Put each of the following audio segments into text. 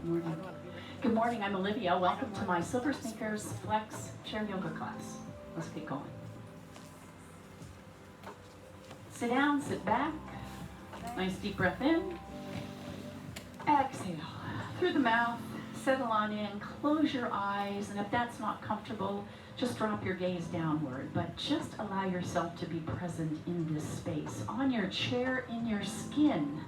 Morning. Good morning, I'm Olivia. Welcome to my Silver Sneakers Flex Chair Yoga class. Let's get going. Sit down, sit back. Nice deep breath in. Exhale. Through the mouth, settle on in, close your eyes, and if that's not comfortable, just drop your gaze downward. But just allow yourself to be present in this space, on your chair, in your skin.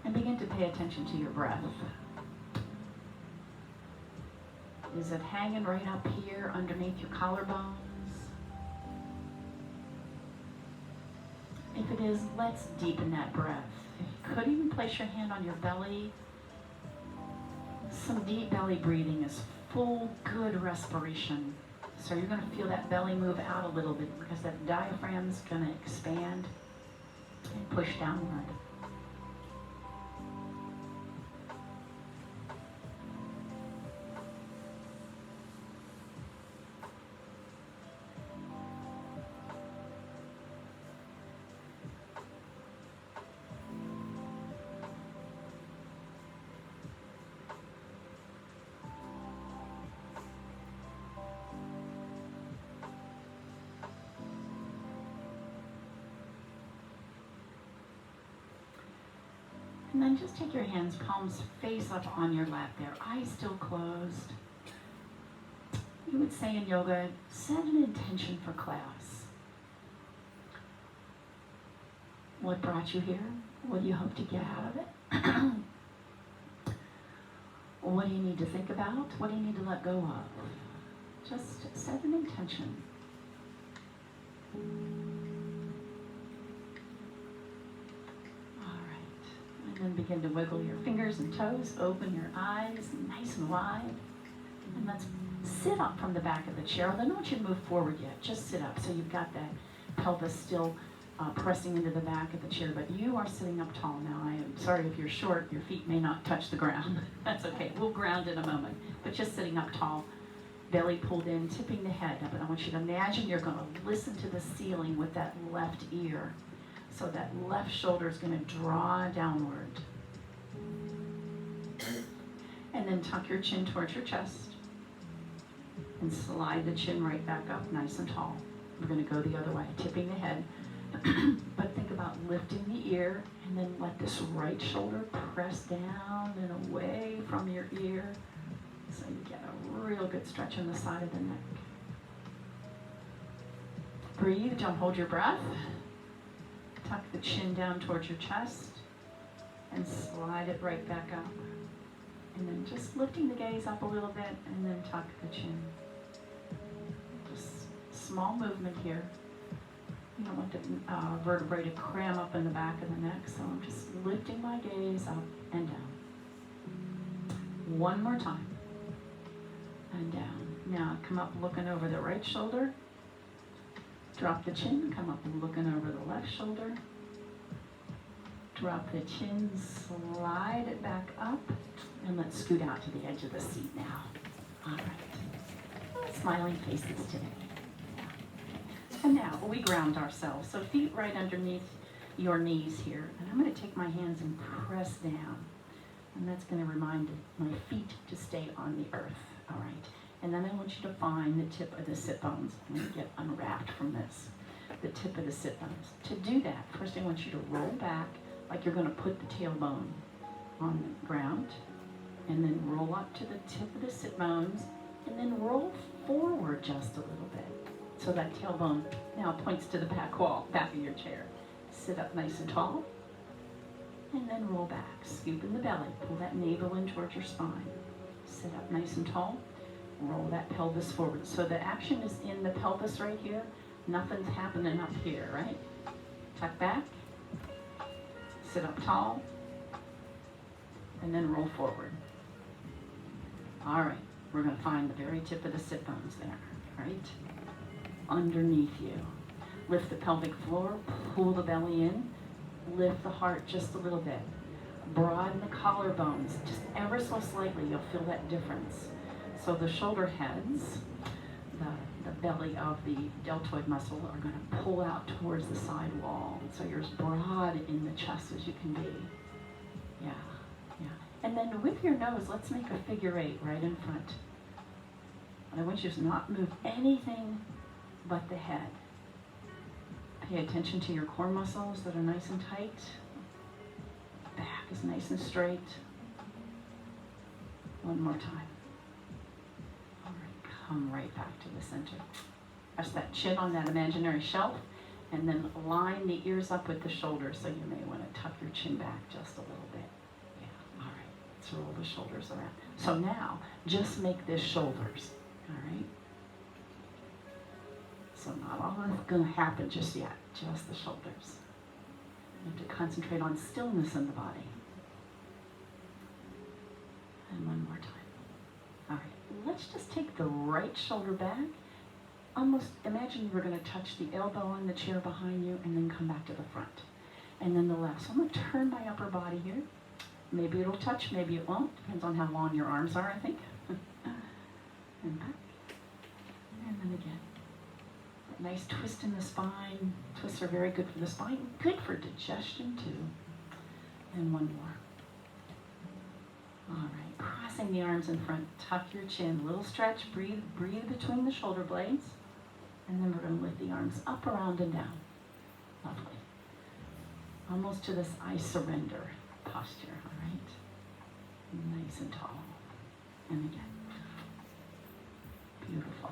And begin to pay attention to your breath. Is it hanging right up here underneath your collarbones? If it is, let's deepen that breath. If you could even place your hand on your belly. Some deep belly breathing is full, good respiration. So you're going to feel that belly move out a little bit because that diaphragm's going to expand and push downward. And then just take your hands, palms face up on your lap there, eyes still closed. You would say in yoga, set an intention for class. What brought you here? What do you hope to get out of it? What do you need to think about? What do you need to let go of? Just set an intention. And then begin to wiggle your fingers and toes, open your eyes nice and wide. And let's sit up from the back of the chair. I don't want you to move forward yet, just sit up. So you've got that pelvis still pressing into the back of the chair, but you are sitting up tall now. I am sorry if you're short, your feet may not touch the ground. That's okay, we'll ground in a moment. But just sitting up tall, belly pulled in, tipping the head up. And I want you to imagine you're gonna listen to the ceiling with that left ear. So that left shoulder is going to draw downward. And then tuck your chin towards your chest. And slide the chin right back up, nice and tall. We're going to go the other way, tipping the head. But think about lifting the ear, and then let this right shoulder press down and away from your ear. So you get a real good stretch on the side of the neck. Breathe, don't hold your breath. Tuck the chin down towards your chest and slide it right back up. And then just lifting the gaze up a little bit and then tuck the chin. Just small movement here. You don't want the vertebrae to cram up in the back of the neck, so I'm just lifting my gaze up and down. One more time. And down. Now come up looking over the right shoulder. Drop the chin, come up looking over the left shoulder. Drop the chin, slide it back up, and let's scoot out to the edge of the seat now. All right. Smiling faces today. And now we ground ourselves. So feet right underneath your knees here. And I'm going to take my hands and press down. And that's going to remind my feet to stay on the earth. All right. And then I want you to find the tip of the sit bones. I'm going to get unwrapped from this. The tip of the sit bones. To do that, first I want you to roll back like you're going to put the tailbone on the ground. And then roll up to the tip of the sit bones. And then roll forward just a little bit. So that tailbone now points to the back wall, back of your chair. Sit up nice and tall. And then roll back. Scoop in the belly. Pull that navel in towards your spine. Sit up nice and tall. Roll that pelvis forward. So the action is in the pelvis right here. Nothing's happening up here, right? Tuck back. Sit up tall. And then roll forward. All right. We're going to find the very tip of the sit bones there, right? Underneath you. Lift the pelvic floor. Pull the belly in. Lift the heart just a little bit. Broaden the collarbones just ever so slightly. You'll feel that difference. So the shoulder heads, the belly of the deltoid muscle are going to pull out towards the side wall. So you're as broad in the chest as you can be. Yeah, yeah. And then with your nose, let's make a figure 8 right in front. And I want you to not move anything but the head. Pay attention to your core muscles that are nice and tight. Back is nice and straight. One more time. All right, come right back to the center. Press that chin on that imaginary shelf, and then line the ears up with the shoulders, so you may want to tuck your chin back just a little bit. Yeah, all right, let's roll the shoulders around. So now, just make this shoulders, all right? So not all that's going to happen just yet, just the shoulders. You have to concentrate on stillness in the body. And one more time. All right, let's just take the right shoulder back. Almost imagine we're going to touch the elbow on the chair behind you and then come back to the front. And then the left. So I'm going to turn my upper body here. Maybe it'll touch, maybe it won't. Depends on how long your arms are, I think. And back. And then again. Nice twist in the spine. Twists are very good for the spine. Good for digestion, too. And one more. All right. Crossing the arms in front. Tuck your chin. Little stretch. Breathe between the shoulder blades. And then we're going to lift the arms up, around, and down. Lovely. Almost to this I surrender posture. All right. Nice and tall. And again. Beautiful.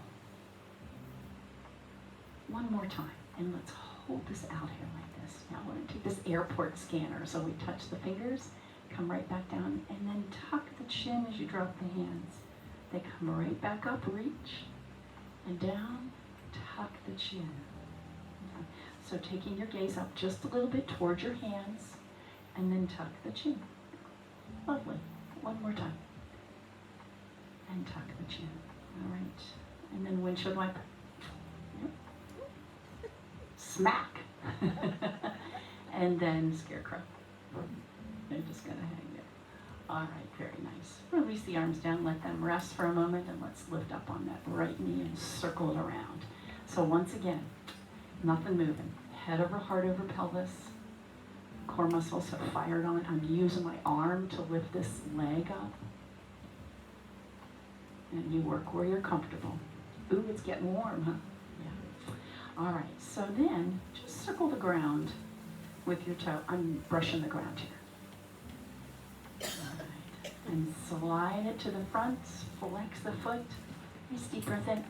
One more time, and let's hold this out here like this. Now we're going to take this airport scanner. So we touch the fingers, come right back down, and then tuck the chin as you drop the hands. They come right back up, reach, and down, tuck the chin. Okay. So taking your gaze up just a little bit towards your hands, and then tuck the chin. Lovely. One more time. And tuck the chin. All right. And then windshield wiper. Smack. And then scarecrow. They're just going to hang there. All right, very nice. Release the arms down, let them rest for a moment, and let's lift up on that right knee and circle it around. So once again, nothing moving. Head over heart over pelvis. Core muscles have fired on. I'm using my arm to lift this leg up. And you work where you're comfortable. Ooh, it's getting warm, huh? All right, so then just circle the ground with your toe. I'm brushing the ground here. All right. And slide it to the front, flex the foot. Nice deep breath in.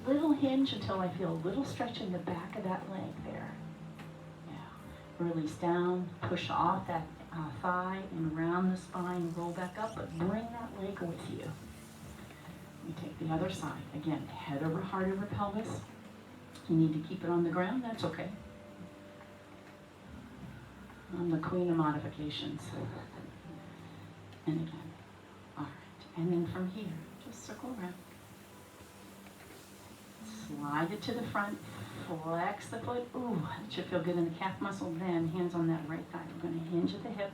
Little hinge until I feel a little stretch in the back of that leg there. Yeah. Release down, push off that thigh and round the spine, roll back up, but bring that leg with you. We take the other side. Again, head over heart over pelvis. You need to keep it on the ground, that's okay. I'm the queen of modifications. And again. All right. And then from here, just circle around. Slide it to the front. Flex the foot. Ooh, that should feel good in the calf muscle. Then hands on that right thigh. We're going to hinge at the hip.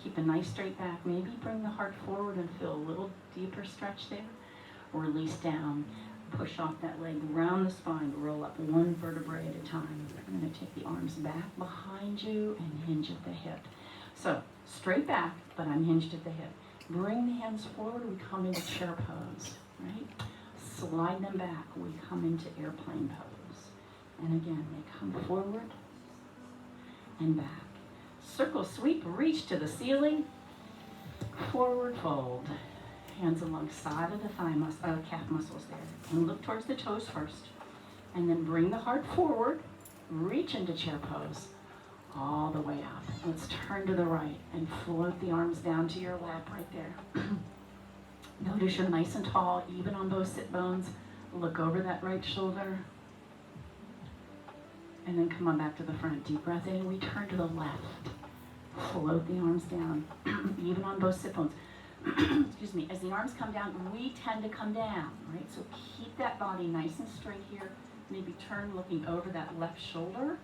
Keep a nice straight back. Maybe bring the heart forward and feel a little deeper stretch there. Release down. Push off that leg, round the spine, roll up one vertebrae at a time. I'm going to take the arms back behind you and hinge at the hip. So, straight back, but I'm hinged at the hip. Bring the hands forward, we come into chair pose, right? Slide them back, we come into airplane pose. And again, they come forward and back. Circle sweep, reach to the ceiling, forward fold. Hands alongside of the calf muscles there. And look towards the toes first. And then bring the heart forward. Reach into chair pose. All the way up. Let's turn to the right and float the arms down to your lap right there. Notice you're nice and tall, even on both sit bones. Look over that right shoulder. And then come on back to the front. Deep breath in. We turn to the left. Float the arms down, even on both sit bones. Excuse me, as the arms come down, we tend to come down, right? So keep that body nice and straight here. Maybe turn looking over that left shoulder.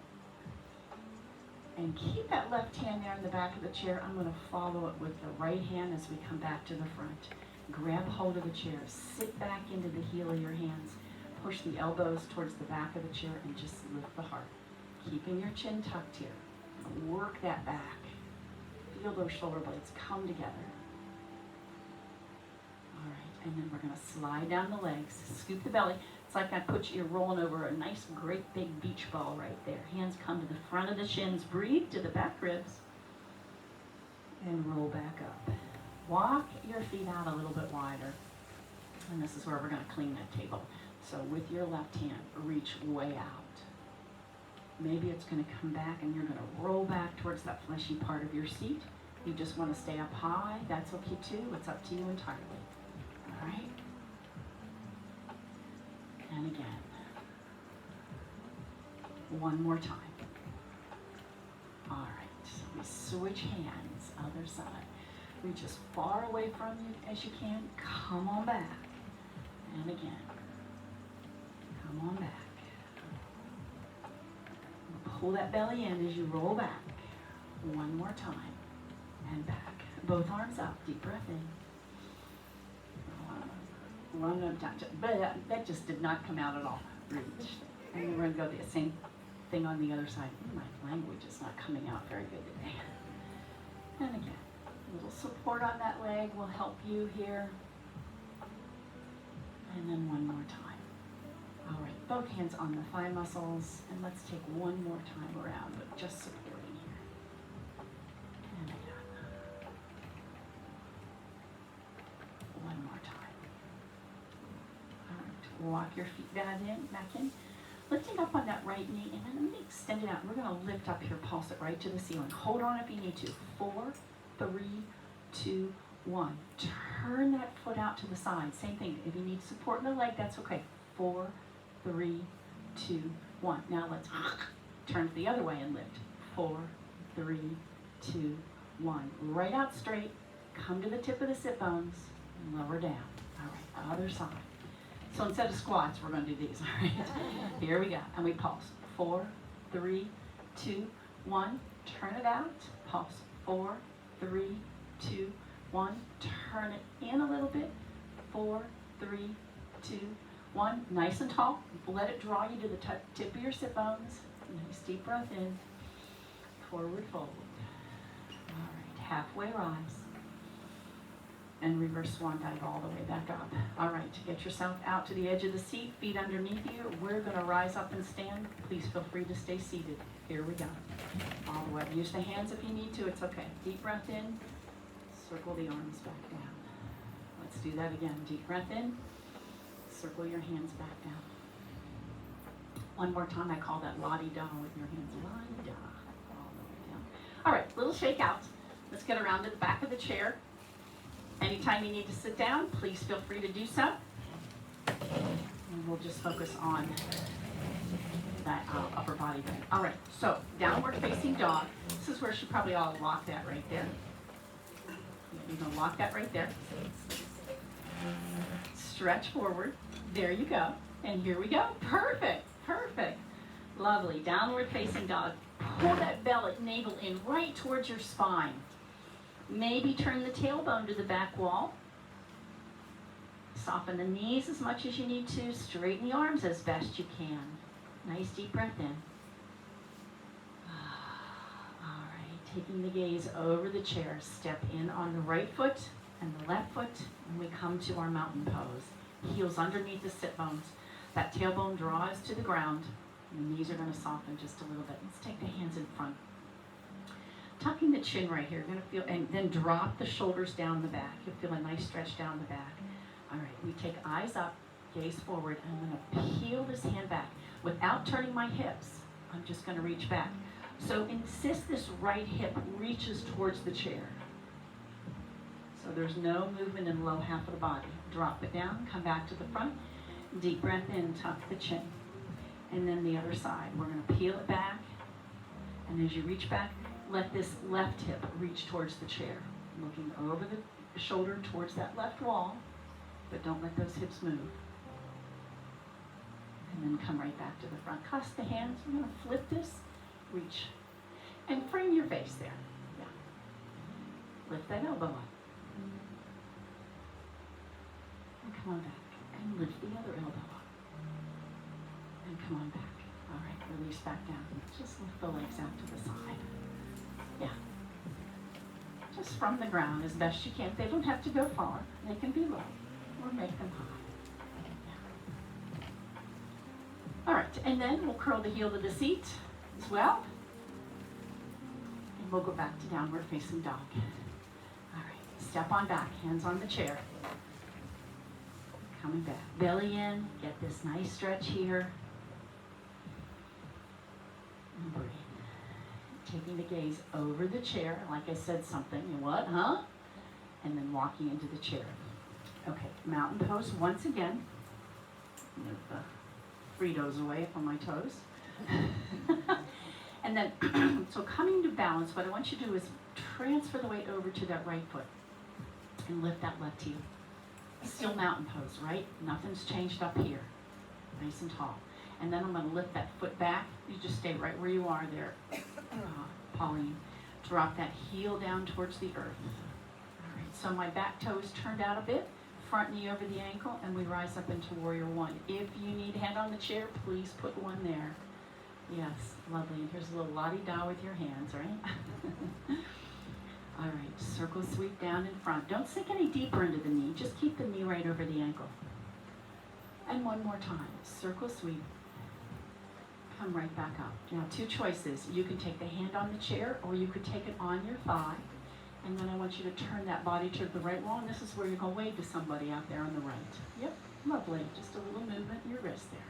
And keep that left hand there in the back of the chair. I'm going to follow it with the right hand as we come back to the front. Grab hold of the chair. Sit back into the heel of your hands. Push the elbows towards the back of the chair and just lift the heart. Keeping your chin tucked here. Work that back. Feel those shoulder blades come together. All right, and then we're going to slide down the legs. Scoop the belly. It's like you're rolling over a nice, great big beach ball right there. Hands come to the front of the shins. Breathe to the back ribs. And roll back up. Walk your feet out a little bit wider. And this is where we're going to clean that table. So with your left hand, reach way out. Maybe it's going to come back and you're going to roll back towards that fleshy part of your seat. You just want to stay up high. That's okay too. It's up to you entirely. All right? And again. One more time. All right. We switch hands. Other side. Reach as far away from you as you can. Come on back. And again. Come on back. Pull that belly in as you roll back. One more time. And back. Both arms up. Deep breath in. One up, down. But that just did not come out at all. Reach. And then we're going to go the same thing on the other side. My language is not coming out very good today. And again. A little support on that leg will help you here. And then one more time. All right, both hands on the thigh muscles. And let's take one more time around, but just supporting here. And again. One more time. All right, walk your feet back in. Lifting up on that right knee, and then let me extend it out. We're going to lift up here, pulse it right to the ceiling. Hold on if you need to. 4, 3, 2, 1. Turn that foot out to the side. Same thing. If you need support in the leg, that's okay. 4, 3, 2, 1. Now let's turn it the other way and lift. 4, 3, 2, 1. Right out straight. Come to the tip of the sit bones and lower down. All right, other side. So instead of squats, we're going to do these. All right. Here we go. And we pulse. 4, 3, 2, 1. Turn it out. Pulse. 4, 3, 2, 1. Turn it in a little bit. 4, 3, 2, 1. Nice and tall. Let it draw you to the tip of your sit bones. Nice deep breath in. Forward fold. All right. Halfway rise. And reverse swan dive all the way back up. All right. Get yourself out to the edge of the seat. Feet underneath you. We're going to rise up and stand. Please feel free to stay seated. Here we go. All the way. Use the hands if you need to. It's okay. Deep breath in. Circle the arms back down. Let's do that again. Deep breath in. Circle your hands back down. One more time. I call that la-di-da with your hands. La-di-da. All the way down. All right. Little shake out. Let's get around to the back of the chair. Anytime you need to sit down, please feel free to do so. And we'll just focus on that upper body bend. All right, so downward facing dog. This is where she probably ought to lock that right there. You're going to lock that right there. Stretch forward. There you go. And here we go. Perfect. Perfect. Lovely. Downward facing dog. Pull that belly, navel in right towards your spine. Maybe turn the tailbone to the back wall. Soften the knees as much as you need to. Straighten the arms as best you can. Nice deep breath in. All right, taking the gaze over the chair. Step in on the right foot and the left foot, and we come to our mountain pose. Heels underneath the sit bones. That tailbone draws to the ground. And the knees are going to soften just a little bit. Let's take the hands in front. Tucking the chin right here, you're going to feel, and then drop the shoulders down the back. You'll feel a nice stretch down the back. All right, we take eyes up, gaze forward, and I'm going to peel this hand back. Without turning my hips, I'm just going to reach back. So insist this right hip reaches towards the chair. So there's no movement in the low half of the body. Drop it down, come back to the front. Deep breath in, tuck the chin. And then the other side. We're going to peel it back. And as you reach back, let this left hip reach towards the chair. Looking over the shoulder towards that left wall, but don't let those hips move. And then come right back to the front. Cross the hands. We're going to flip this. Reach. And frame your face there. Yeah. Lift that elbow up. And come on back. And lift the other elbow up. And come on back. All right, release back down. Just lift the legs out to the side. Yeah. Just from the ground as best you can. They don't have to go far. They can be low or make them high. Yeah. All right, and then we'll curl the heel to the seat as well. And we'll go back to downward facing dog. All right, step on back, hands on the chair. Coming back, belly in, get this nice stretch here. And breathe. Taking the gaze over the chair, like I said something, and what, huh? And then walking into the chair. Okay, mountain pose once again. Move the Fritos away from my toes. And then, so coming to balance, what I want you to do is transfer the weight over to that right foot and lift that left heel. Still mountain pose, right? Nothing's changed up here. Nice and tall. And then I'm going to lift that foot back. You just stay right where you are there, Pauline. Drop that heel down towards the earth. All right, so my back toe is turned out a bit, front knee over the ankle, and we rise up into warrior one. If you need hand on the chair, please put one there. Yes, lovely. And here's a little la-di-da with your hands, right? All right, circle sweep down in front. Don't sink any deeper into the knee. Just keep the knee right over the ankle. And one more time, circle sweep. Come right back up. Now, two choices. You can take the hand on the chair, or you could take it on your thigh. And then I want you to turn that body to the right wall. And this is where you're going to wave to somebody out there on the right. Yep, lovely. Just a little movement in your wrist there.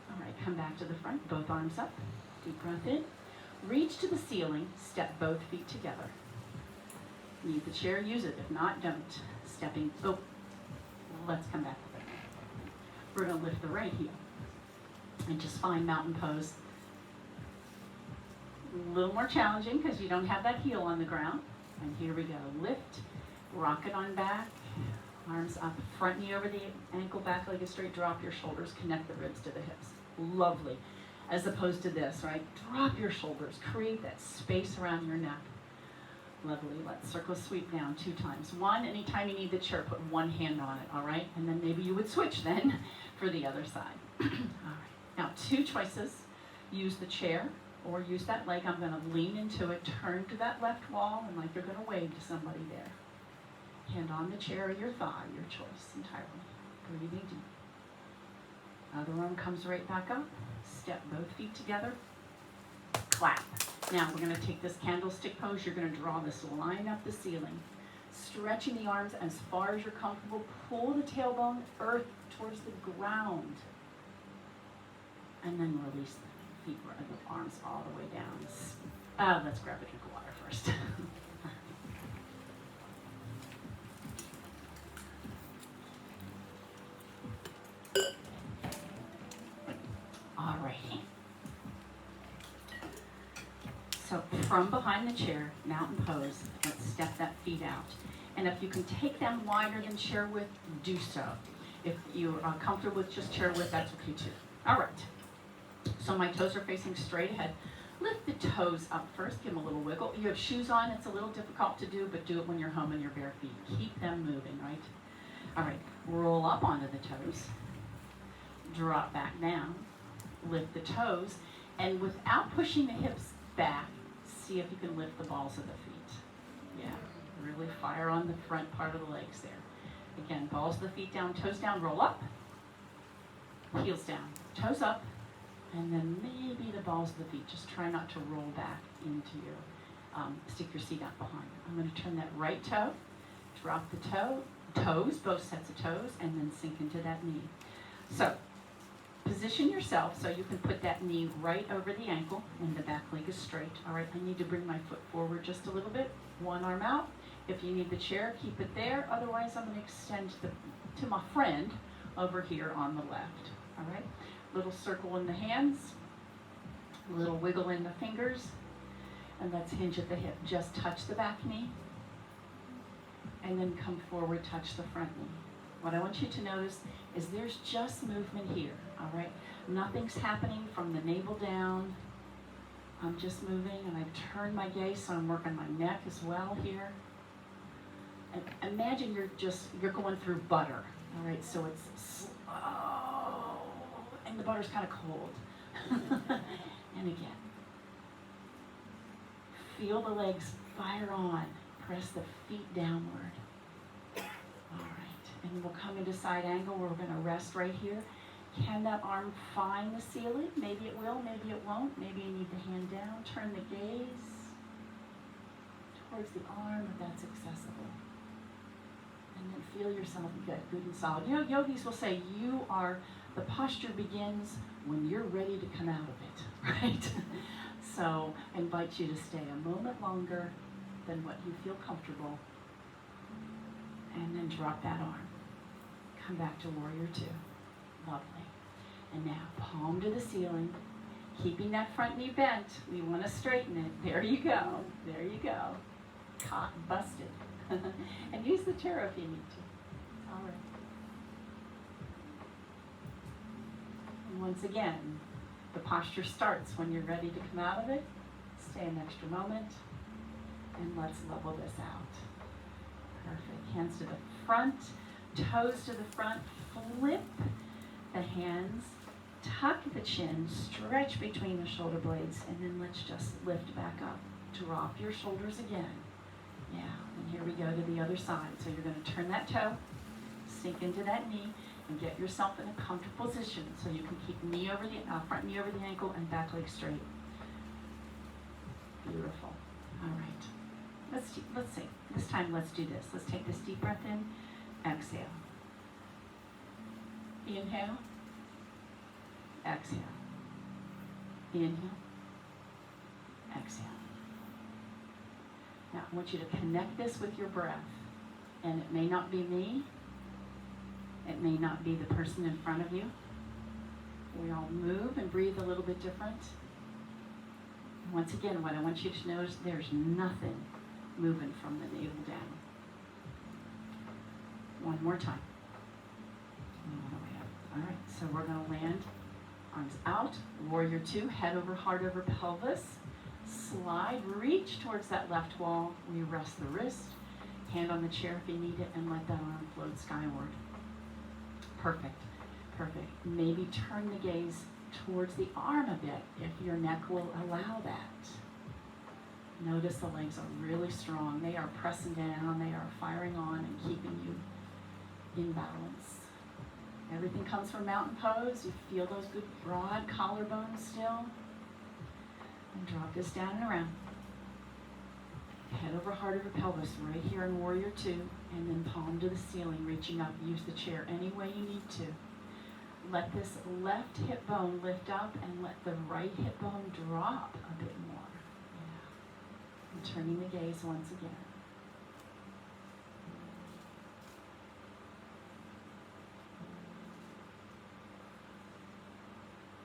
All right, come back to the front. Both arms up. Deep breath in. Reach to the ceiling. Step both feet together. Need the chair, use it. If not, don't. Stepping. Oh, let's come back to that. We're going to lift the right heel. And just find mountain pose. A little more challenging because you don't have that heel on the ground. And here we go. Lift, rock it on back, arms up, front knee over the ankle, back leg is straight, drop your shoulders, connect the ribs to the hips. Lovely. As opposed to this, right? Drop your shoulders, create that space around your neck. Lovely. Let's circle sweep down 2 times. One, anytime you need the chair, put one hand on it, all right? And then maybe you would switch then for the other side. All right. Now, 2 choices. Use the chair or use that leg. I'm going to lean into it, turn to that left wall, and like you're going to wave to somebody there. Hand on the chair or your thigh, your choice entirely. Breathing deep. Other arm comes right back up. Step both feet together. Clap. Now, we're going to take this candlestick pose. You're going to draw this line up the ceiling. Stretching the arms as far as you're comfortable. Pull the tailbone earth towards the ground. And then release the feet, the arms all the way down. Let's grab a drink of water first. All righty. So from behind the chair, mountain pose, let's step that feet out. And if you can take them wider than chair width, do so. If you are comfortable with just chair width, that's okay too. All right. So my toes are facing straight ahead. Lift the toes up first, give them a little wiggle. You have shoes on, it's a little difficult to do, but do it when you're home in your bare feet. Keep them moving, right? All right, roll up onto the toes. Drop back down. Lift the toes, and without pushing the hips back, see if you can lift the balls of the feet. Yeah, really fire on the front part of the legs there. Again, balls of the feet down, toes down, roll up. Heels down, toes up. And then maybe the balls of the feet. Just try not to roll back into your, stick your seat out behind. I'm going to turn that right toe, drop the toes, both sets of toes, and then sink into that knee. So, position yourself so you can put that knee right over the ankle and the back leg is straight. All right, I need to bring my foot forward just a little bit. One arm out. If you need the chair, keep it there. Otherwise, I'm going to extend to my friend over here on the left. All right. Little circle in the hands, little wiggle in the fingers, and let's hinge at the hip. Just touch the back knee, and then come forward, touch the front knee. What I want you to notice is there's just movement here, all right? Nothing's happening from the navel down I'm just moving and I've turned my gaze so I'm working my neck as well here. And imagine you're going through butter, all right? So it's slow and the butter's kind of cold. And again, feel the legs fire on. Press the feet downward. All right, and we'll come into side angle where we're gonna rest right here. Can that arm find the ceiling? Maybe it will, maybe it won't. Maybe you need the hand down. Turn the gaze towards the arm if that's accessible. And then feel yourself good and solid. You know, yogis will say the posture begins when you're ready to come out of it, right? So I invite you to stay a moment longer than what you feel comfortable. And then drop that arm. Come back to warrior two. Lovely. And now palm to the ceiling. Keeping that front knee bent. We want to straighten it. There you go. There you go. Caught, busted. And use the chair if you need to. All right. And once again, the posture starts when you're ready to come out of it. Stay an extra moment. And let's level this out. Perfect. Hands to the front, toes to the front, flip the hands, tuck the chin, stretch between the shoulder blades, and then let's just lift back up. Drop your shoulders again. Yeah, and here we go to the other side. So you're going to turn that toe, sink into that knee, and get yourself in a comfortable position so you can keep knee over the front knee over the ankle and back leg straight. Beautiful. All right. Let's see. This time, let's do this. Let's take this deep breath in. Exhale. Inhale. Exhale. Inhale. Exhale. Now, I want you to connect this with your breath. And it may not be me. It may not be the person in front of you. We all move and breathe a little bit different. Once again, what I want you to know is there's nothing moving from the navel down. One more time. All right, so we're going to land, arms out, warrior two, head over, heart over pelvis. Slide, reach towards that left wall. We rest the wrist, hand on the chair if you need it, and let that arm float skyward. Perfect, perfect. Maybe turn the gaze towards the arm a bit if your neck will allow that. Notice the legs are really strong. They are pressing down, they are firing on and keeping you in balance. Everything comes from mountain pose. You feel those good broad collarbones still. And drop this down and around. Head over, heart over pelvis, right here in warrior two, and then palm to the ceiling, reaching up. Use the chair any way you need to. Let this left hip bone lift up and let the right hip bone drop a bit more. Yeah. And turning the gaze once again.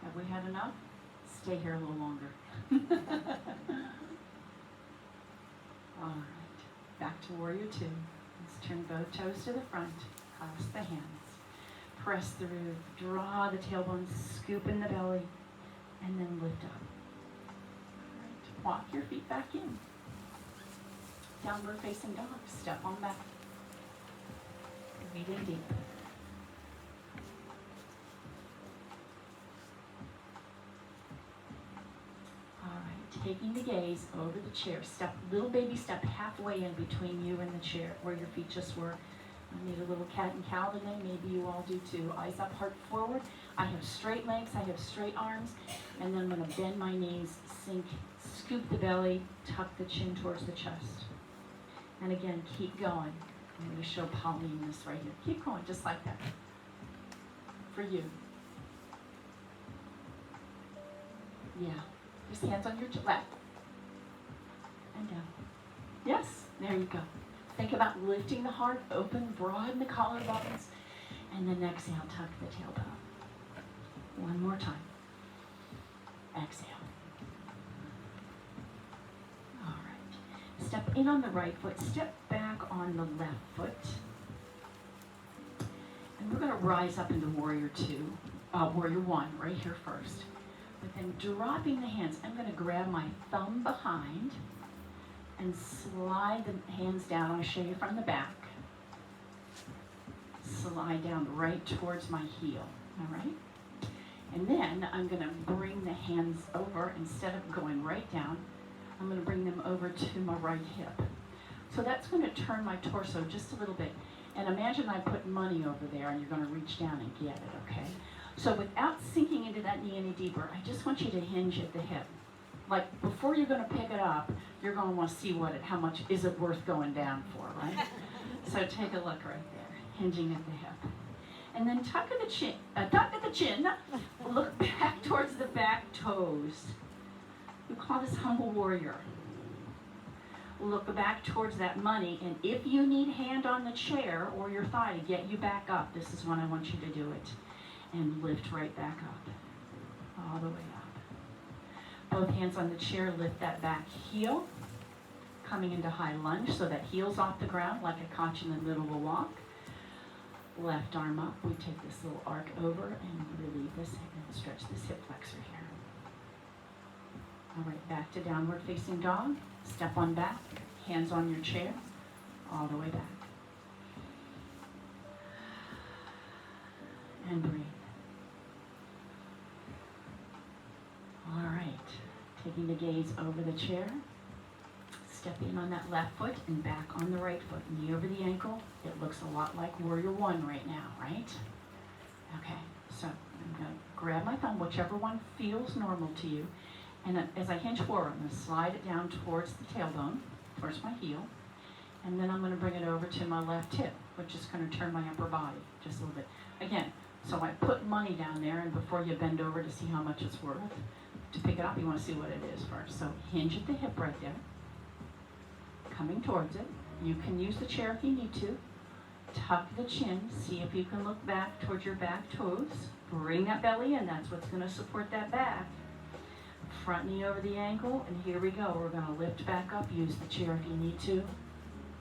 Have we had enough? Stay here a little longer. All right, back to warrior two. Let's turn both toes to the front, clasp the hands. Press through, draw the tailbone, scoop in the belly, and then lift up. All right, walk your feet back in. Downward facing dog, step on back. Breathe in deep. Taking the gaze over the chair, little baby step halfway in between you and the chair where your feet just were. I need a little cat and cow today. Maybe you all do too. Eyes up, heart forward. I have straight legs, I have straight arms, and then I'm going to bend my knees, sink, scoop the belly, tuck the chin towards the chest. And again, keep going. I'm going to show Pauline this right here. Keep going, just like that. For you. Yeah. Just hands on your lap. And down. Yes, there you go. Think about lifting the heart, open, broaden the collarbones, and then exhale, tuck the tailbone. One more time. Exhale. All right. Step in on the right foot, step back on the left foot. And we're going to rise up into warrior two, warrior one, right here first. But then dropping the hands, I'm going to grab my thumb behind and slide the hands down. I'm going to show you from the back. Slide down right towards my heel, all right? And then I'm going to bring the hands over. Instead of going right down, I'm going to bring them over to my right hip. So that's going to turn my torso just a little bit. And imagine I put money over there and you're going to reach down and get it, okay? So without sinking into that knee any deeper, I just want you to hinge at the hip. Like before you're going to pick it up, you're going to want to see how much is it worth going down for, right? So take a look right there, hinging at the hip. And then tuck at the chin, look back towards the back toes. We call this humble warrior. Look back towards that money, and if you need hand on the chair or your thigh to get you back up, this is when I want you to do it. And lift right back up, all the way up. Both hands on the chair, lift that back heel, coming into high lunge so that heel's off the ground like I caught you in the middle of a walk. Left arm up, we take this little arc over and relieve this and stretch this hip flexor here. All right, back to downward facing dog. Step on back, hands on your chair, all the way back. And breathe. All right, taking the gaze over the chair. Step in on that left foot and back on the right foot. Knee over the ankle. It looks a lot like Warrior One right now, right? Okay, so I'm going to grab my thumb, whichever one feels normal to you. And as I hinge forward, I'm going to slide it down towards the tailbone, towards my heel. And then I'm going to bring it over to my left hip, which is going to turn my upper body just a little bit. Again, so I put money down there, and before you bend over to see how much it's worth, to pick it up, you want to see what it is first. So hinge at the hip right there. Coming towards it. You can use the chair if you need to. Tuck the chin. See if you can look back towards your back toes. Bring that belly in. That's what's going to support that back. Front knee over the ankle. And here we go. We're going to lift back up. Use the chair if you need to.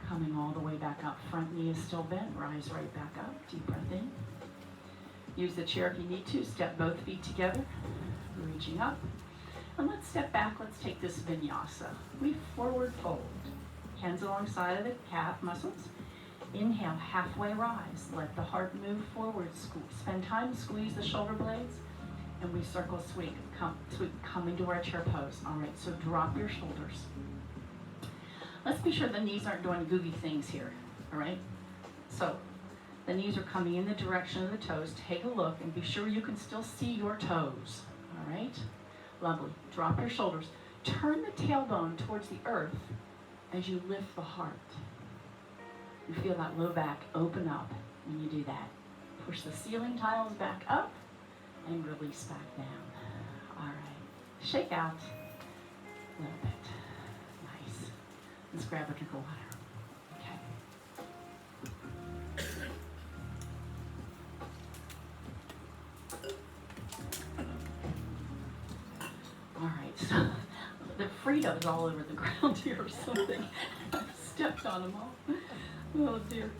Coming all the way back up. Front knee is still bent. Rise right back up. Deep breath in. Use the chair if you need to. Step both feet together. Reaching up. And let's step back. Let's take this vinyasa. We forward fold. Hands alongside of the calf muscles. Inhale, halfway rise. Let the heart move forward. Spend time, squeeze the shoulder blades. And we circle sweep, coming to our chair pose. All right, so drop your shoulders. Let's be sure the knees aren't doing goofy things here. All right? So the knees are coming in the direction of the toes. Take a look and be sure you can still see your toes. All right? Lovely. Drop your shoulders. Turn the tailbone towards the earth as you lift the heart. You feel that low back open up when you do that. Push the ceiling tiles back up and release back down. All right. Shake out a little bit. Nice. Let's grab a drink of water. Okay. All right. So the Fritos all over the ground here or something. I stepped on them all. Oh dear.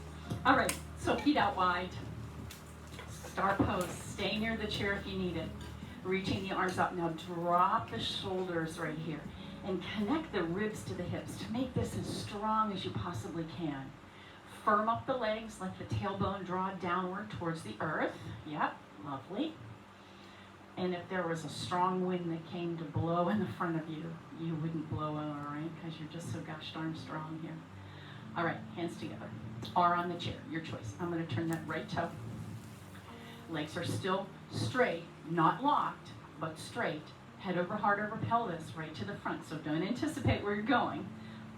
All right, so feet out wide. Star pose. Stay near the chair if you need it. Reaching the arms up. Now drop the shoulders right here and connect the ribs to the hips to make this as strong as you possibly can. Firm up the legs, let the tailbone draw downward towards the earth. Yep, lovely. And if there was a strong wind that came to blow in the front of you, you wouldn't blow it, all right? Because you're just so gosh darn strong here. All right, hands together. Or on the chair, your choice. I'm going to turn that right toe. Legs are still straight, not locked, but straight. Head over heart over pelvis, right to the front. So don't anticipate where you're going.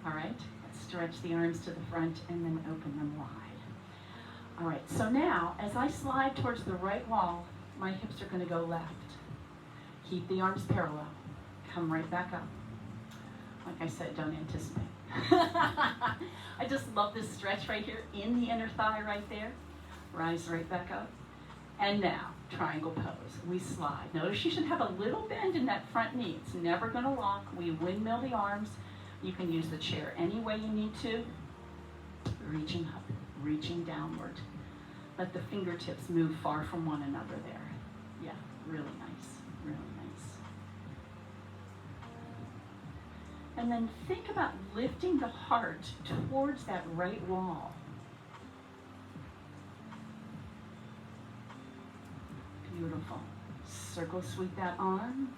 All right, let's stretch the arms to the front and then open them wide. All right, so now as I slide towards the right wall, my hips are going to go left. Keep the arms parallel. Come right back up. Like I said, don't anticipate. I just love this stretch right here in the inner thigh right there. Rise right back up. And now, triangle pose. We slide. Notice you should have a little bend in that front knee. It's never going to lock. We windmill the arms. You can use the chair any way you need to. Reaching up, reaching downward. Let the fingertips move far from one another there. Yeah, really nice, really nice. And then think about lifting the heart towards that right wall. Beautiful. Circle sweep that arm.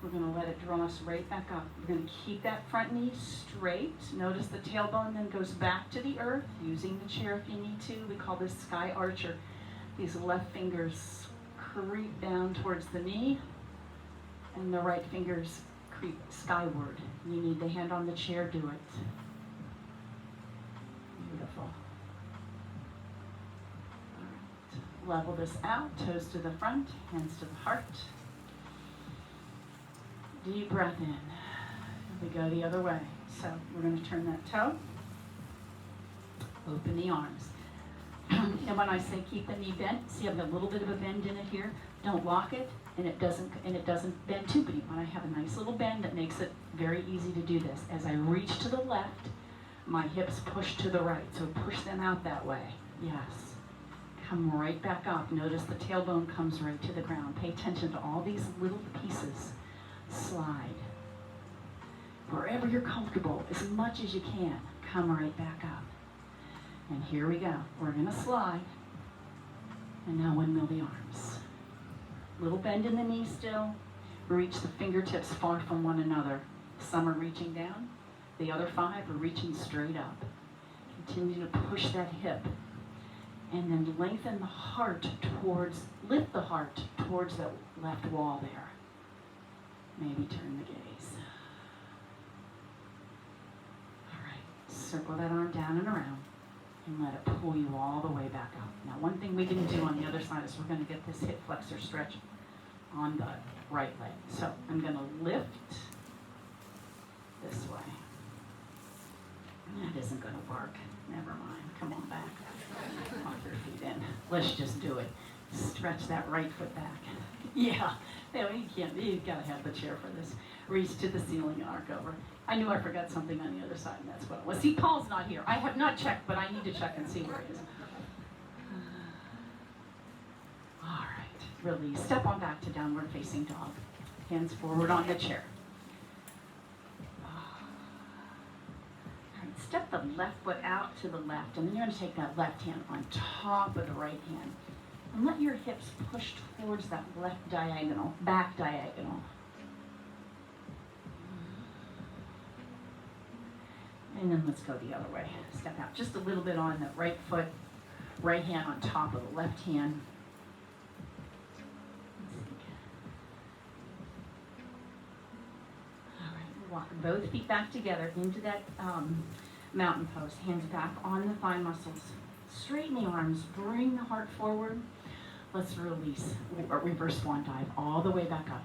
We're going to let it draw us right back up. We're going to keep that front knee straight. Notice the tailbone then goes back to the earth, using the chair if you need to. We call this sky archer. These left fingers creep down towards the knee, and the right fingers creep skyward. You need the hand on the chair, do it. Beautiful. All right. Level this out, toes to the front, hands to the heart. Deep breath in. We go the other way. So we're going to turn that toe. Open the arms. And when I say keep the knee bent, see I've got a little bit of a bend in it here. Don't lock it, and it doesn't bend too deep. When I have a nice little bend that makes it very easy to do this. As I reach to the left, my hips push to the right. So push them out that way. Yes. Come right back up. Notice the tailbone comes right to the ground. Pay attention to all these little pieces. Slide. Wherever you're comfortable, as much as you can, come right back up. And here we go. We're going to slide. And now windmill the arms. Little bend in the knee still. Reach the fingertips far from one another. Some are reaching down. The other 5 are reaching straight up. Continue to push that hip. And then lengthen the heart lift the heart towards the left wall there. Maybe turn the gaze. All right, circle that arm down and around and let it pull you all the way back up. Now, one thing we can do on the other side is we're going to get this hip flexor stretch on the right leg. So I'm going to lift this way. That isn't going to work. Never mind. Come on back. Walk your feet in. Let's just do it. Stretch that right foot back. Yeah. No, you've got to have the chair for this. Reach to the ceiling and arc over. I knew I forgot something on the other side, and that's what it was. See, Paul's not here. I have not checked, but I need to check and see where he is. All right. Release. Step on back to downward facing dog. Hands forward on the chair. Step the left foot out to the left, and then you're going to take that left hand on top of the right hand. And let your hips push towards that left diagonal, back diagonal. And then let's go the other way. Step out just a little bit on the right foot, right hand on top of the left hand. All right, walk both feet back together into that mountain pose. Hands back on the thigh muscles. Straighten the arms, bring the heart forward. Let's release, reverse swan dive all the way back up.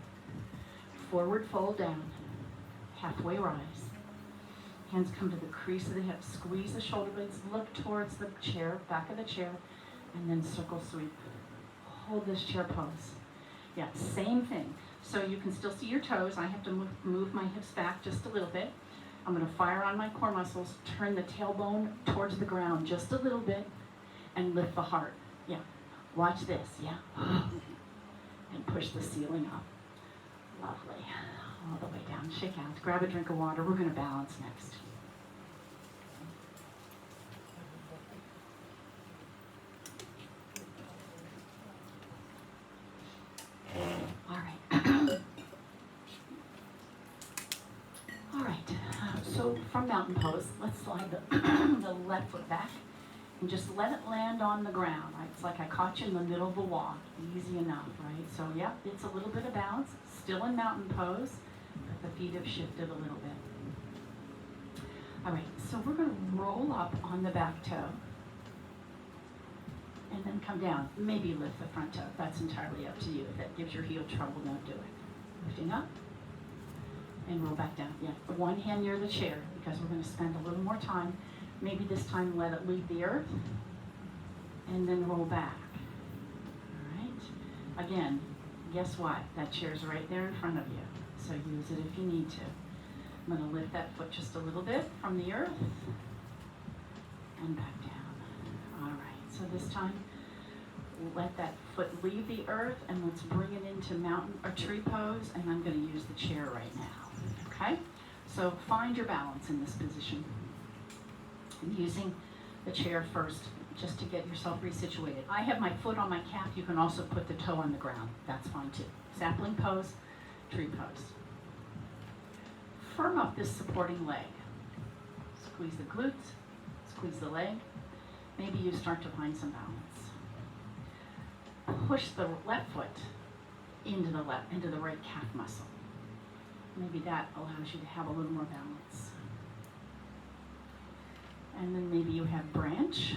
Forward fold down, halfway rise. Hands come to the crease of the hips. Squeeze the shoulder blades, look towards the chair, back of the chair, and then circle sweep. Hold this chair pose. Yeah, same thing. So you can still see your toes. I have to move my hips back just a little bit. I'm going to fire on my core muscles, turn the tailbone towards the ground just a little bit, and lift the heart. Yeah. Watch this, yeah. And push the ceiling up. Lovely. All the way down. Shake out. Grab a drink of water. We're going to balance next. All right. All right. So from mountain pose, let's slide the left foot back. And just let it land on the ground. It's like I caught you in the middle of the walk. Easy enough, right? So, yeah, it's a little bit of balance. Still in mountain pose, but the feet have shifted a little bit. All right, so we're going to roll up on the back toe. And then come down. Maybe lift the front toe. That's entirely up to you. If that gives your heel trouble, don't do it. Lifting up. And roll back down. Yeah, one hand near the chair, because we're going to spend a little more time. Maybe this time let it leave the earth, and then roll back. All right. Again, guess what? That chair's right there in front of you, so use it if you need to. I'm going to lift that foot just a little bit from the earth, and back down. All right. So this time, let that foot leave the earth, and let's bring it into mountain or tree pose, and I'm going to use the chair right now. Okay? So find your balance in this position. And using the chair first, just to get yourself resituated. I have my foot on my calf. You can also put the toe on the ground. That's fine too. Sapling pose, tree pose. Firm up this supporting leg. Squeeze the glutes, squeeze the leg. Maybe you start to find some balance. Push the left foot into the right calf muscle. Maybe that allows you to have a little more balance. And then maybe you have branch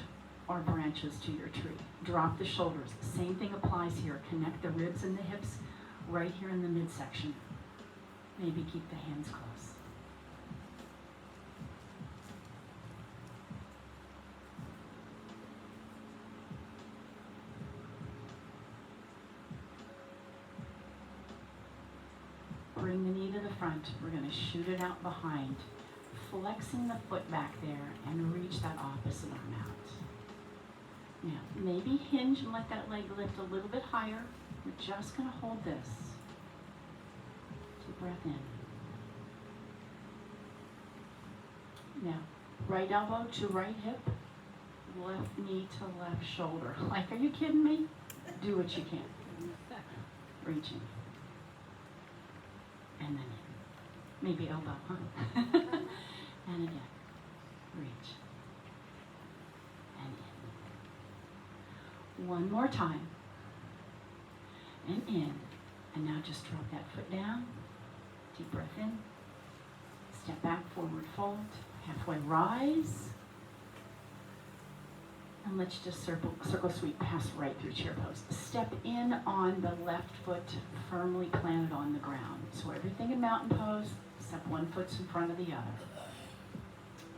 or branches to your tree. Drop the shoulders. Same thing applies here. Connect the ribs and the hips right here in the midsection. Maybe keep the hands close. Bring the knee to the front. We're going to shoot it out behind. Flexing the foot back there and reach that opposite arm out. Now, maybe hinge and let that leg lift a little bit higher. We're just going to hold this. Deep breath in. Now, right elbow to right hip, left knee to left shoulder. Like, are you kidding me? Do what you can. Reaching. And then in. Maybe elbow, huh? And again. Reach. And in. One more time. And in. And now just drop that foot down. Deep breath in. Step back, forward fold. Halfway rise. And let's just circle sweep, pass right through chair pose. Step in on the left foot firmly planted on the ground. So everything in mountain pose, except one foot's in front of the other.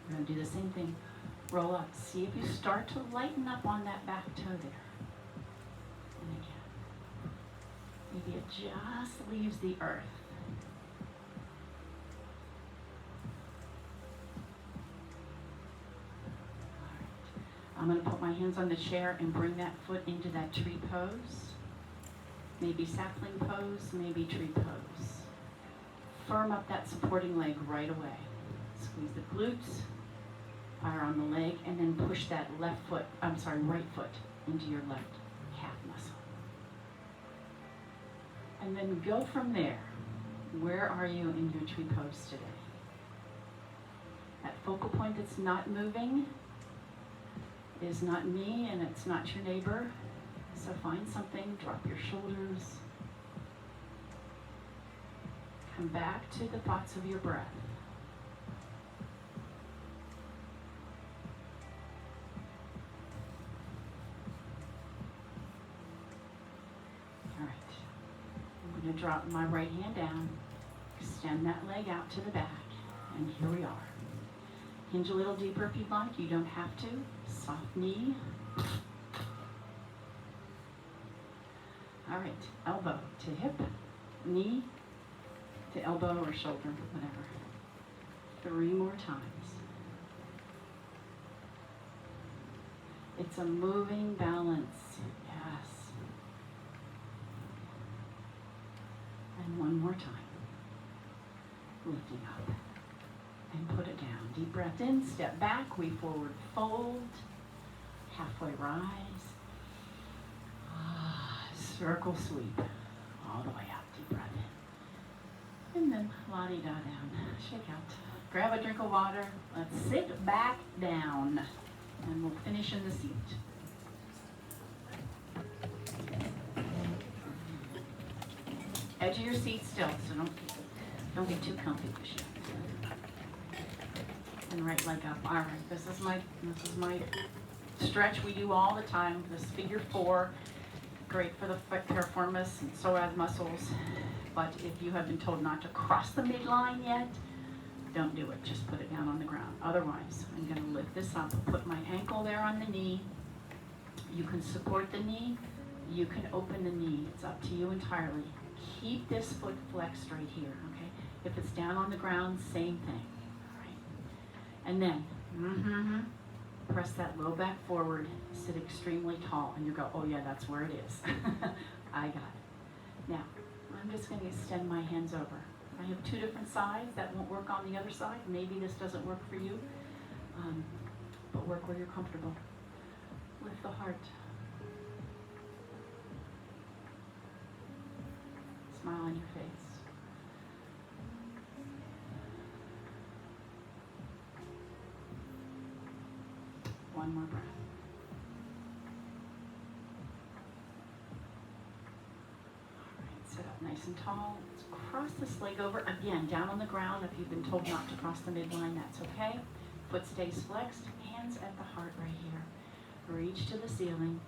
We're going to do the same thing. Roll up. See if you start to lighten up on that back toe there. And again. Maybe it just leaves the earth. I'm going to put my hands on the chair and bring that foot into that tree pose. Maybe sapling pose, maybe tree pose. Firm up that supporting leg right away. Squeeze the glutes, fire on the leg, and then push that right foot into your left calf muscle. And then go from there. Where are you in your tree pose today? That focal point that's not moving is not me and it's not your neighbor. So find something, drop your shoulders. Come back to the thoughts of your breath. All right. I'm going to drop my right hand down, extend that leg out to the back, and here we are. Hinge a little deeper if you'd like. You don't have to. Soft knee. All right. Elbow to hip. Knee to elbow or shoulder, whatever. 3 more times. It's a moving balance. Yes. And one more time. Lifting up. And put it down. Deep breath in, step back, we forward fold, halfway rise, circle sweep, all the way up, deep breath in. And then la-di-da down, shake out. Grab a drink of water, let's sit back down, and we'll finish in the seat. Edge of your seat still, so don't get too comfy this year. And right leg up. All right, this is my stretch we do all the time. This figure 4, great for the piriformis and psoas muscles. But if you have been told not to cross the midline yet, don't do it. Just put it down on the ground. Otherwise, I'm going to lift this up. Put my ankle there on the knee. You can support the knee. You can open the knee. It's up to you entirely. Keep this foot flexed right here. Okay. If it's down on the ground, same thing. And then, press that low back forward, sit extremely tall, and you go, oh yeah, that's where it is. I got it. Now, I'm just going to extend my hands over. I have two different sides. That won't work on the other side. Maybe this doesn't work for you, but work where you're comfortable. Lift the heart. Smile on your face. One more breath. All right, sit up nice and tall. Let's cross this leg over. Again, down on the ground. If you've been told not to cross the midline, that's okay. Foot stays flexed. Hands at the heart right here. Reach to the ceiling.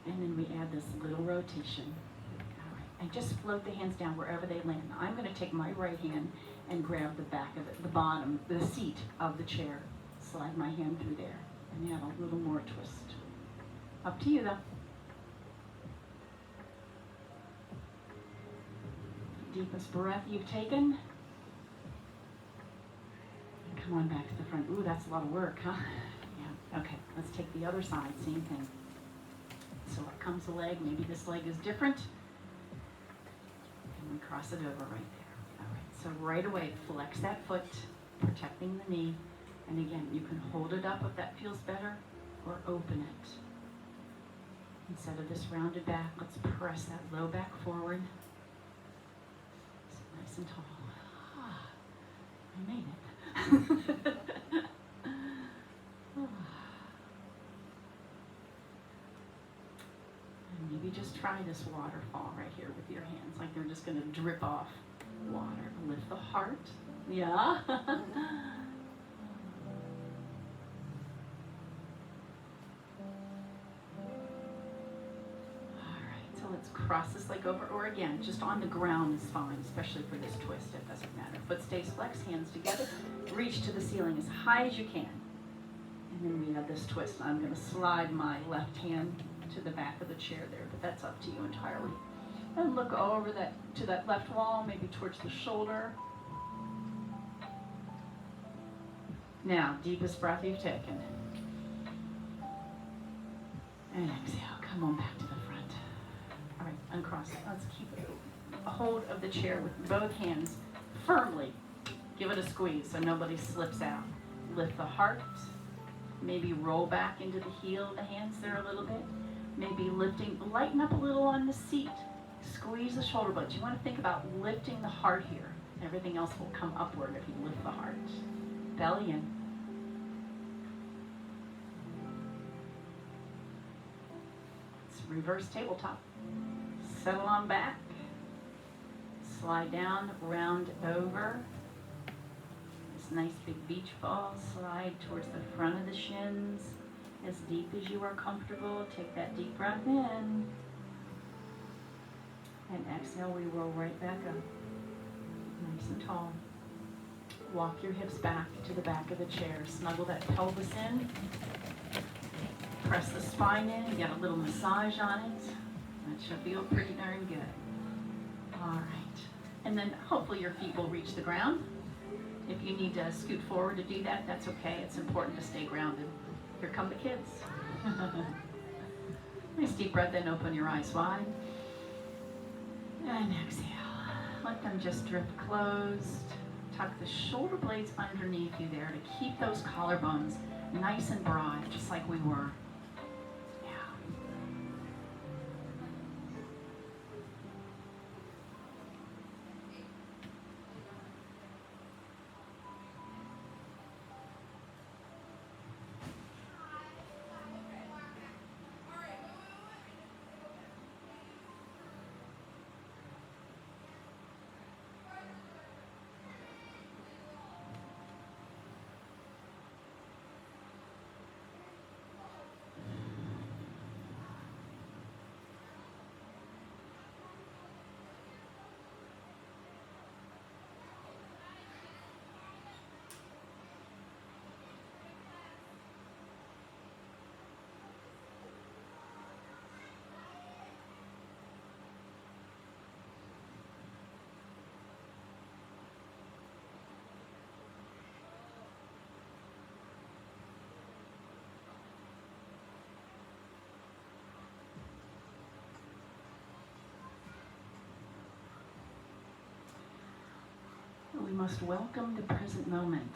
And then we add this little rotation. All right, and just float the hands down wherever they land. I'm going to take my right hand and grab the back of it, the bottom, the seat of the chair. Slide my hand through there. And add a little more twist. Up to you though. Deepest breath you've taken. And come on back to the front. Ooh, that's a lot of work, huh? Yeah, okay, let's take the other side, same thing. So up comes the leg, maybe this leg is different. And we cross it over right there. All right, so right away, flex that foot, protecting the knee. And again, you can hold it up if that feels better, or open it. Instead of this rounded back, let's press that low back forward. So nice and tall. Ah, I made it. And maybe just try this waterfall right here with your hands, like they're just going to drip off water. Lift the heart. Yeah. Let's cross this leg over, or again, just on the ground is fine, especially for this twist, it doesn't matter. Foot stays flexed, hands together, reach to the ceiling as high as you can. And then we have this twist. I'm going to slide my left hand to the back of the chair there, but that's up to you entirely. And look over to that left wall, maybe towards the shoulder. Now, deepest breath you've taken. And exhale, come on back to the front. All right, uncross it. Let's keep a hold of the chair with both hands firmly. Give it a squeeze so nobody slips out. Lift the heart. Maybe roll back into the heel of the hands there a little bit. Maybe lighten up a little on the seat. Squeeze the shoulder blades. You want to think about lifting the heart here. Everything else will come upward if you lift the heart. Belly in. Reverse tabletop. Settle on back. Slide down, round over. This nice big beach ball. Slide towards the front of the shins. As deep as you are comfortable. Take that deep breath in. And exhale, we roll right back up. Nice and tall. Walk your hips back to the back of the chair. Snuggle that pelvis in. Press the spine in, you get a little massage on it. That should feel pretty darn good. All right. And then hopefully your feet will reach the ground. If you need to scoot forward to do that, that's okay. It's important to stay grounded. Here come the kids. Nice deep breath in, open your eyes wide. And exhale. Let them just drift closed. Tuck the shoulder blades underneath you there to keep those collarbones nice and broad, just like we were. must welcome the present moment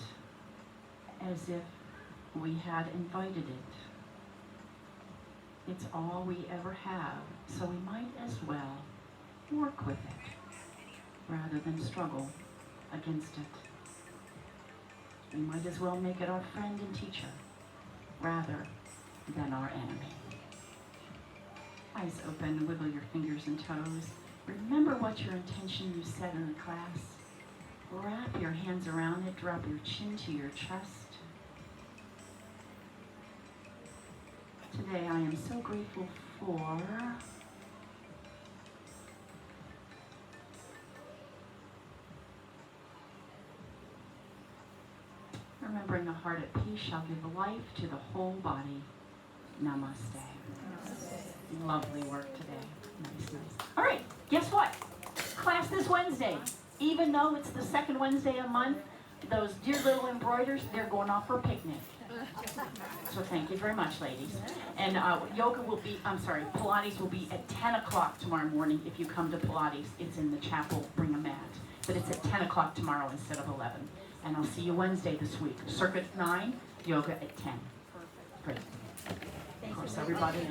as if we had invited it. It's all we ever have, so we might as well work with it rather than struggle against it. We might as well make it our friend and teacher rather than our enemy. Eyes open, wiggle your fingers and toes. Remember what your intention you set in the class. Wrap your hands around it, drop your chin to your chest. Today I am so grateful for remembering a heart at peace shall give life to the whole body. Namaste. Namaste. Lovely work today. Nice, nice. All right, guess what? Class this Wednesday. Even though it's the second Wednesday a month, those dear little embroiders, they're going off for a picnic. So thank you very much, ladies. And Pilates will be at 10 o'clock tomorrow morning. If you come to Pilates, it's in the chapel, bring a mat. But it's at 10 o'clock tomorrow instead of 11. And I'll see you Wednesday this week. Circuit 9, yoga at 10. Perfect. Great. Of course, everybody.